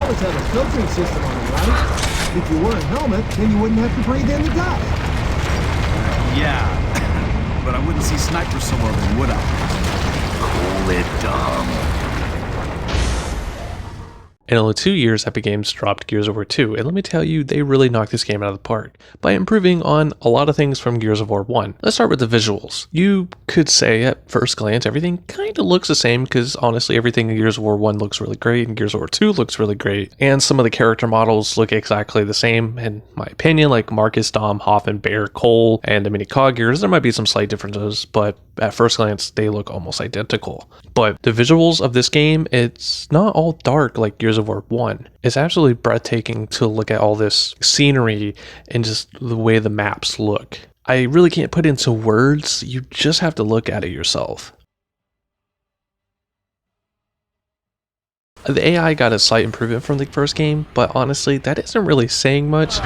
always had a filtering system on it, right? If you wore a helmet, then you wouldn't have to breathe in the dust. Yeah, but I wouldn't see snipers so often, would I? Cool it, dumb. In only 2 years, Epic Games dropped Gears of War 2, and let me tell you, they really knocked this game out of the park by improving on a lot of things from Gears of War 1. Let's start with the visuals. You could say at first glance, everything kind of looks the same, because honestly, everything in Gears of War 1 looks really great, and Gears of War 2 looks really great, and some of the character models look exactly the same, in my opinion, like Marcus, Dom, Hoffman, Baird, Cole, and the mini COG gears. There might be some slight differences, but at first glance, they look almost identical. But the visuals of this game, it's not all dark like Gears of War 1. It's absolutely breathtaking to look at all this scenery and just the way the maps look. I really can't put into words, you just have to look at it yourself. The AI got a slight improvement from the first game, but honestly, that isn't really saying much.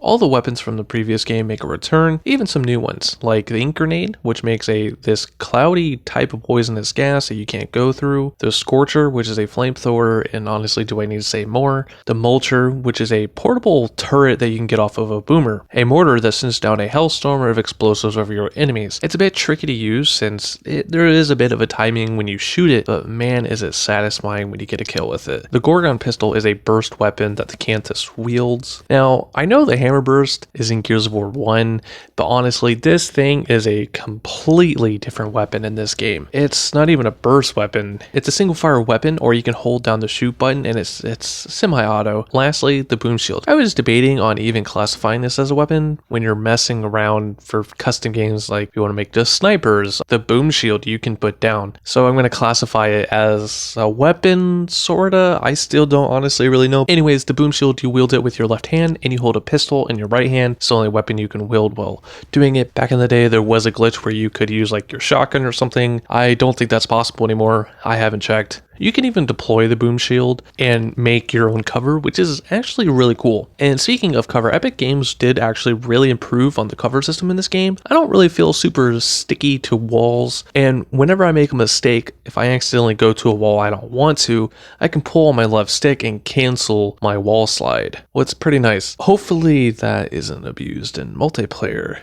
All the weapons from the previous game make a return, even some new ones, like the ink grenade, which makes this cloudy type of poisonous gas that you can't go through, the scorcher, which is a flamethrower, and honestly, do I need to say more? The mulcher, which is a portable turret that you can get off of a boomer, a mortar that sends down a hellstorm of explosives over your enemies. It's a bit tricky to use since there is a bit of a timing when you shoot it, but man is it satisfying when you get a kill with it. The Gorgon pistol is a burst weapon that the Cantus wields. Now, I know the hammer burst is in Gears of War 1, but honestly, this thing is a completely different weapon in this game. It's not even a burst weapon. It's a single fire weapon, or you can hold down the shoot button and it's semi-auto. Lastly, the boom shield. I was debating on even classifying this as a weapon when you're messing around for custom games, like you want to make just snipers. The boom shield you can put down. So I'm going to classify it as a weapon, sorta. I still don't honestly really know. Anyways, the boom shield, you wield it with your left hand and you hold a pistol in your right hand. It's the only weapon you can wield while doing it. Back in the day, there was a glitch where you could use like your shotgun or something. I don't think that's possible anymore. I haven't checked. You can even deploy the boom shield and make your own cover, which is actually really cool. And speaking of cover, Epic Games did actually really improve on the cover system in this game. I don't really feel super sticky to walls, and whenever I make a mistake, if I accidentally go to a wall I don't want to, I can pull on my left stick and cancel my wall slide. Well, it's pretty nice. Hopefully that isn't abused in multiplayer.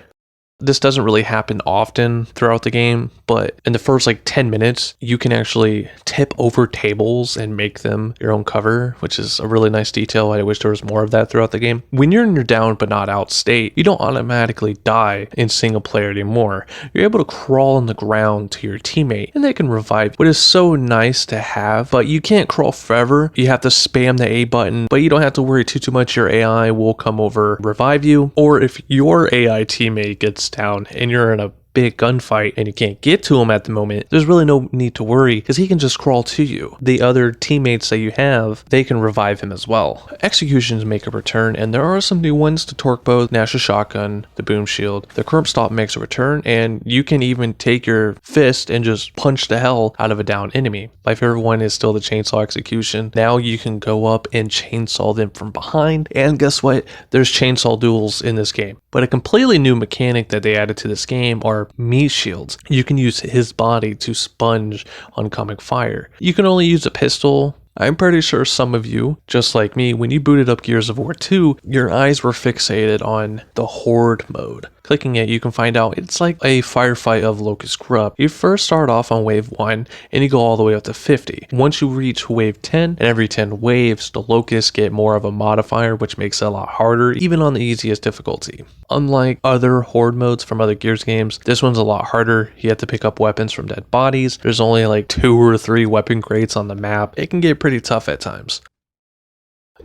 This doesn't really happen often throughout the game, but in the first like 10 minutes, you can actually tip over tables and make them your own cover, which is a really nice detail. I wish there was more of that throughout the game. When you're in your down but not out state, you don't automatically die in single player anymore. You're able to crawl on the ground to your teammate and they can revive, which is so nice to have, but you can't crawl forever. You have to spam the A button, but you don't have to worry too much. Your AI will come over, revive you, or if your AI teammate gets down and you're in a big gunfight and you can't get to him at the moment, there's really no need to worry because he can just crawl to you. The other teammates that you have, they can revive him as well. Executions make a return, and there are some new ones: the torque bow, Nash's shotgun, the boom shield. The curb stop makes a return, and you can even take your fist and just punch the hell out of a down enemy. My favorite one is still the chainsaw execution. Now you can go up and chainsaw them from behind, and guess what? There's chainsaw duels in this game. But a completely new mechanic that they added to this game are meat shields. You can use his body to sponge oncoming fire. You can only use a pistol. I'm pretty sure some of you, just like me, when you booted up Gears of War 2, your eyes were fixated on the Horde mode. Clicking it, you can find out it's like a firefight of Locust Grub. You first start off on wave 1 and you go all the way up to 50. Once you reach wave 10, and every 10 waves, the Locusts get more of a modifier, which makes it a lot harder, even on the easiest difficulty. Unlike other Horde modes from other Gears games, this one's a lot harder. You have to pick up weapons from dead bodies. There's only like 2 or 3 weapon crates on the map. It can get pretty tough at times.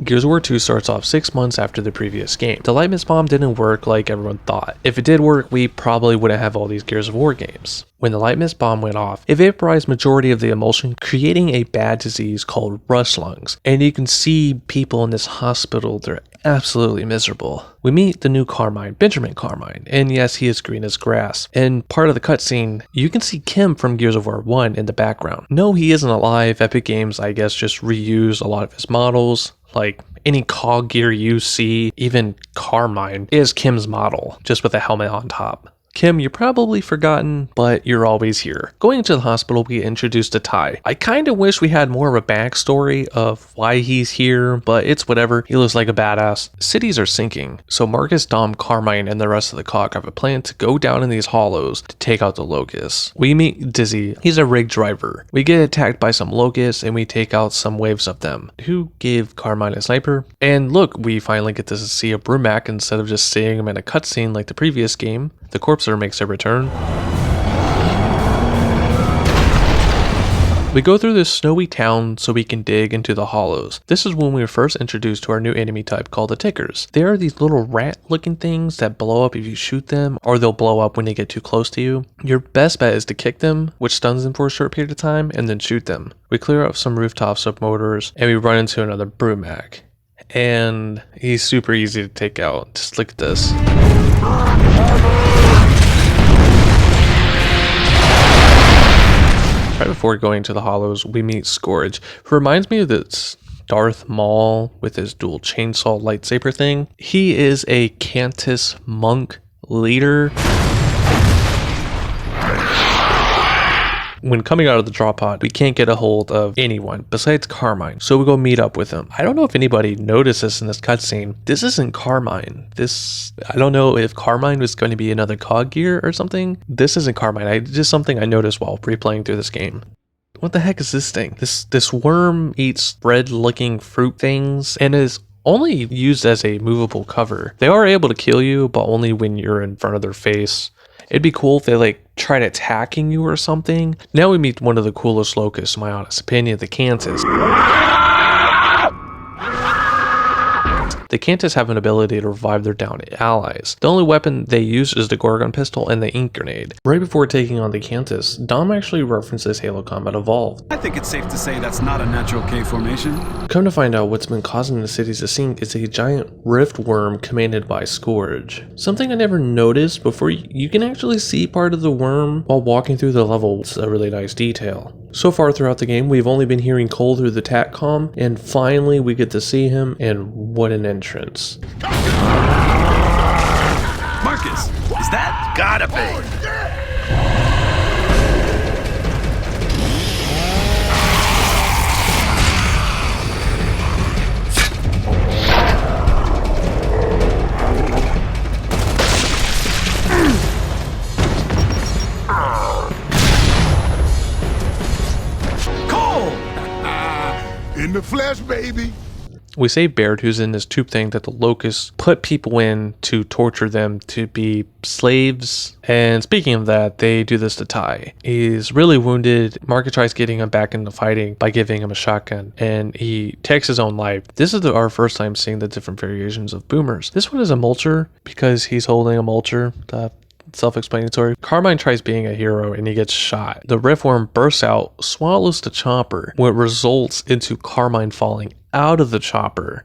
Gears of War 2 starts off 6 months after the previous game. The light mist bomb didn't work like everyone thought. If it did work, we probably wouldn't have all these Gears of War games. When the light mist bomb went off, it vaporized majority of the emulsion, creating a bad disease called rust lungs. And you can see people in this hospital, they're absolutely miserable. We meet the new Carmine, Benjamin Carmine, and yes, he is green as grass. And part of the cutscene, you can see Kim from Gears of War 1 in the background. No, he isn't alive. Epic Games, I guess, just reused a lot of his models, like Any cog gear you see, even Carmine, is Kim's model, just with a helmet on top. Kim, you're probably forgotten, but you're always here. Going into the hospital, we get introduced to Ty. I kinda wish we had more of a backstory of why he's here, but it's whatever. He looks like a badass. Cities are sinking, so Marcus, Dom, Carmine, and the rest of the cog have a plan to go down in these hollows to take out the Locust. We meet Dizzy. He's a rig driver. We get attacked by some Locusts, and we take out some waves of them, who gave Carmine a sniper. And look, we finally get to see a Brumac instead of just seeing him in a cutscene like the previous game. The Corpser makes a return. We go through this snowy town so we can dig into the hollows. This is when we were first introduced to our new enemy type called the Tickers. They are these little rat looking things that blow up if you shoot them, or they'll blow up when they get too close to you. Your best bet is to kick them, which stuns them for a short period of time, and then shoot them. We clear up some rooftops of mortars, and we run into another Brumac. And he's super easy to take out. Just look at this. Right before going to the hollows, we meet Scourge, who reminds me of this Darth Maul with his dual chainsaw lightsaber thing. He is a Cantus monk leader. When coming out of the drop pod, we can't get a hold of anyone besides Carmine, so we go meet up with him. I don't know if anybody noticed this in this cutscene. This isn't Carmine. I don't know if Carmine was going to be another cog gear or something. This isn't Carmine. Just something I noticed while replaying through this game. What the heck is this thing? This worm eats bread-looking fruit things and is only used as a movable cover. They are able to kill you, but only when you're in front of their face. It'd be cool if they tried attacking you or something. Now we meet one of the coolest Locusts, in my honest opinion, the Cantus. The Cantus have an ability to revive their downed allies. The only weapon they use is the Gorgon pistol and the ink grenade. Right before taking on the Cantus, Dom actually references Halo Combat Evolved. I think it's safe to say that's not a natural K formation. Come to find out, what's been causing the cities to sink is a giant rift worm commanded by Scourge. Something I never noticed before, you can actually see part of the worm while walking through the level. It's a really nice detail. So far throughout the game, we've only been hearing Cole through the TACCOM, and finally we get to see him, and what an entrance. Marcus, is that? Gotta be. In the flesh, baby. We save Baird, who's in this tube thing that the Locusts put people in to torture them to be slaves. And speaking of that, they do this to Ty. He's really wounded. Marcus tries getting him back into fighting by giving him a shotgun, and he takes his own life. This is our first time seeing the different variations of boomers. This one is a mulcher because he's holding a mulcher. Self-explanatory. Carmine tries being a hero and he gets shot. The riftworm bursts out, swallows the chopper, what results into Carmine falling out of the chopper.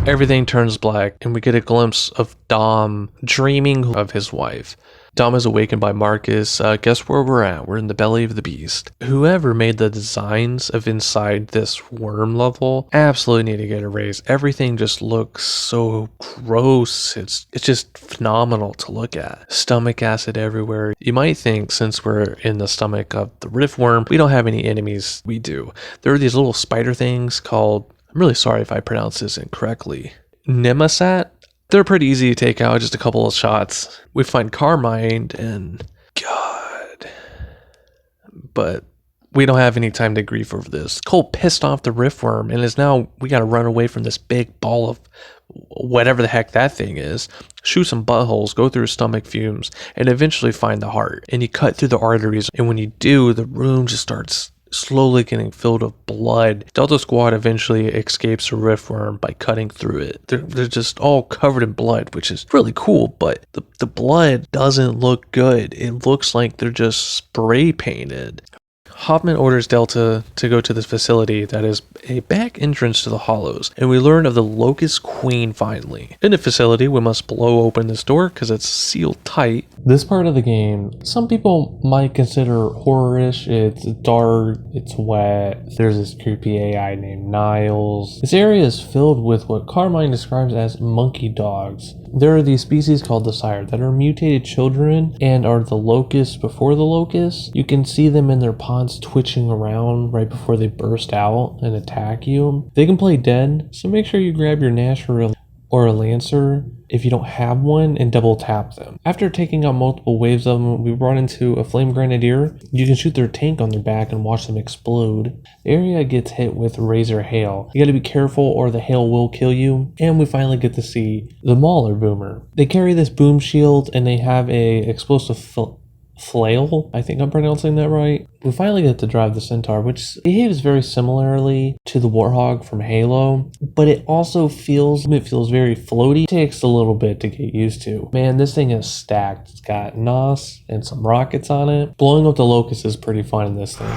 Everything turns black and we get a glimpse of Dom dreaming of his wife. Dom is awakened by Marcus. Guess where we're at? We're in the belly of the beast. Whoever made the designs of inside this worm level absolutely need to get a raise. Everything just looks so gross. It's just phenomenal to look at. Stomach acid everywhere. You might think since we're in the stomach of the riftworm, we don't have any enemies. We do. There are these little spider things called, I'm really sorry if I pronounce this incorrectly, Nemasat. They're pretty easy to take out, just a couple of shots. We find Carmine and God, but we don't have any time to grieve over this. Cole pissed off the riftworm and is now, we gotta run away from this big ball of whatever the heck that thing is, shoot some buttholes, go through stomach fumes, and eventually find the heart. And you cut through the arteries, and when you do, the room just starts slowly getting filled with blood. Delta Squad eventually escapes the riftworm by cutting through it. They're just all covered in blood, which is really cool, but the blood doesn't look good. It looks like they're just spray painted. Hoffman orders Delta to go to this facility that is a back entrance to the Hollows, and we learn of the Locust Queen finally. In the facility, we must blow open this door because it's sealed tight. This part of the game, some people might consider horror-ish. It's dark, it's wet, there's this creepy AI named Niles. This area is filled with what Carmine describes as monkey dogs. There are these species called the Sire that are mutated children and are the locusts before the locusts. You can see them in their pods twitching around right before they burst out and attack you. They can play dead, so make sure you grab your Nashor or a Lancer if you don't have one and double tap them. After taking out multiple waves of them, we run into a Flame Grenadier. You can shoot their tank on their back and watch them explode. The area gets hit with Razor Hail. You gotta be careful or the hail will kill you. And we finally get to see the Mauler Boomer. They carry this boom shield and they have a explosive flail. I think I'm pronouncing that right. We finally get to drive the Centaur, which behaves very similarly to the Warthog from Halo, but it also feels very floaty. It takes a little bit to get used to. Man, this thing is stacked. It's got NOS and some rockets on it. Blowing up the Locust is pretty fun in this thing.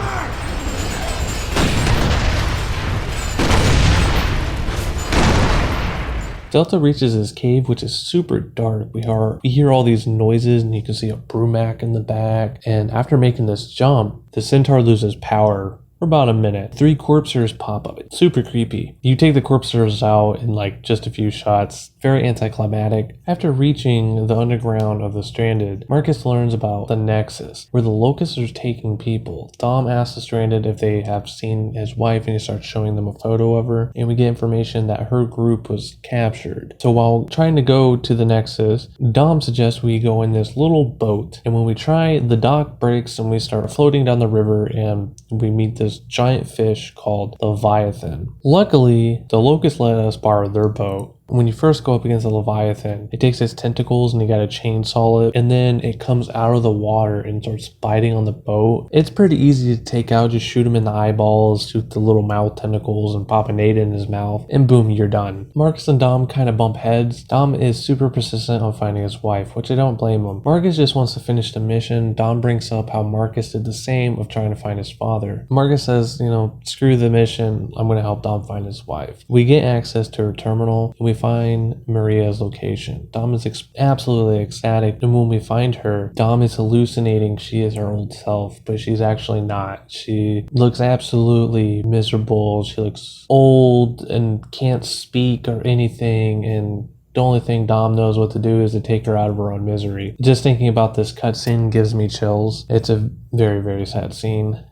Delta reaches his cave, which is super dark. We hear all these noises and you can see a Brumac in the back. And after making this jump, the Centaur loses power for about a minute. 3 corpsers pop up. It's super creepy. You take the corpsers out in like just a few shots. Very anticlimactic. After reaching the underground of the Stranded, Marcus learns about the Nexus, where the Locusts are taking people. Dom asks the Stranded if they have seen his wife, and he starts showing them a photo of her, and we get information that her group was captured. So while trying to go to the Nexus, Dom suggests we go in this little boat, and when we try, the dock breaks and we start floating down the river, and we meet this giant fish called the Leviathan. Luckily, the Locusts let us borrow their boat. When you first go up against the Leviathan, it takes its tentacles and you gotta chainsaw it, and then it comes out of the water and starts biting on the boat. It's pretty easy to take out. Just shoot him in the eyeballs, shoot the little mouth tentacles, and pop a nade in his mouth, and boom, you're done. Marcus and Dom kind of bump heads. Dom is super persistent on finding his wife, which I don't blame him. Marcus just wants to finish the mission. Dom brings up how Marcus did the same of trying to find his father. Marcus says, screw the mission, I'm gonna help Dom find his wife. We get access to her terminal, and we find Maria's location. Dom is absolutely ecstatic, and when we find her, Dom is hallucinating she is her old self, but she's actually not. She looks absolutely miserable. She looks old and can't speak or anything, and the only thing Dom knows what to do is to take her out of her own misery. Just thinking about this cutscene gives me chills. It's a very, very sad scene.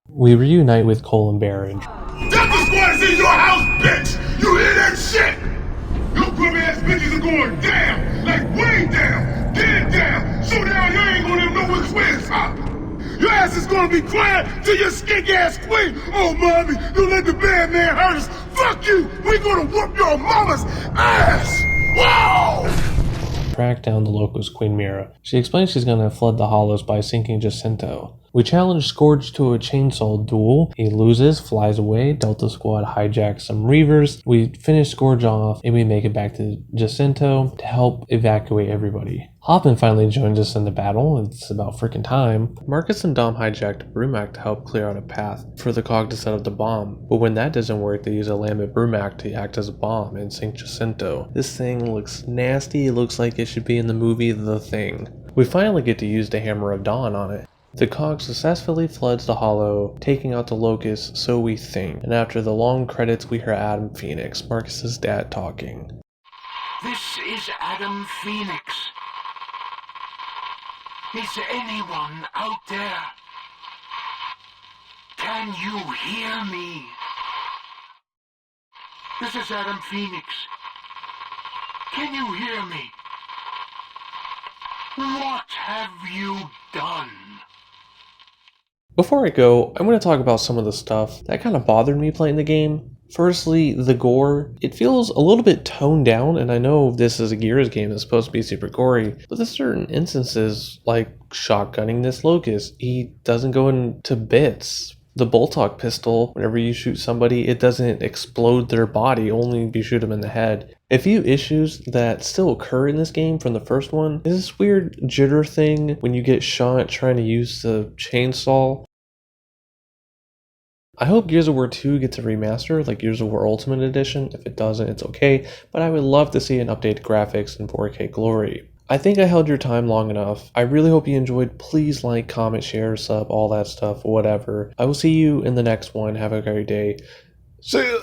We reunite with Cole and Baird. Delta Squad is in your house, bitch! You hear that shit? Your grubby ass bitches are going down! Like way down! Dead down! So down you ain't gonna even know which way is up! Your ass is gonna be crying to your skink ass queen! Oh, mommy, don't let the bad man hurt us! Fuck you! We gonna whoop your mama's ass! Whoa! Track down the Locust Queen Mira. She explains she's gonna flood the Hollows by sinking Jacinto. We challenge Scourge to a chainsaw duel. He loses, flies away. Delta Squad hijacks some Reavers. We finish Scourge off, and we make it back to Jacinto to help evacuate everybody. Hoffman finally joins us in the battle. It's about freaking time. Marcus and Dom hijacked Brumac to help clear out a path for the Cog to set up the bomb. But when that doesn't work, they use a Lambent Brumac to act as a bomb and sink Jacinto. This thing looks nasty. It looks like it should be in the movie The Thing. We finally get to use the Hammer of Dawn on it. The Cog successfully floods the Hollow, taking out the Locust, so we think. And after the long credits, we hear Adam Fenix, Marcus's dad, talking. This is Adam Fenix. Is anyone out there? Can you hear me? This is Adam Fenix. Can you hear me? What have you done? Before I go, I'm going to talk about some of the stuff that kind of bothered me playing the game. Firstly, the gore. It feels a little bit toned down, and I know this is a Gears game that's supposed to be super gory, but there's certain instances, like shotgunning this Locust, he doesn't go into bits. The Boltok pistol, whenever you shoot somebody, it doesn't explode their body, only if you shoot them in the head. A few issues that still occur in this game from the first one is this weird jitter thing when you get shot trying to use the chainsaw. I hope Gears of War 2 gets a remaster like Gears of War Ultimate Edition. If it doesn't, it's okay, but I would love to see an updated graphics in 4K glory. I think I held your time long enough. I really hope you enjoyed. Please like, comment, share, sub, all that stuff, whatever. I will see you in the next one. Have a great day. See ya!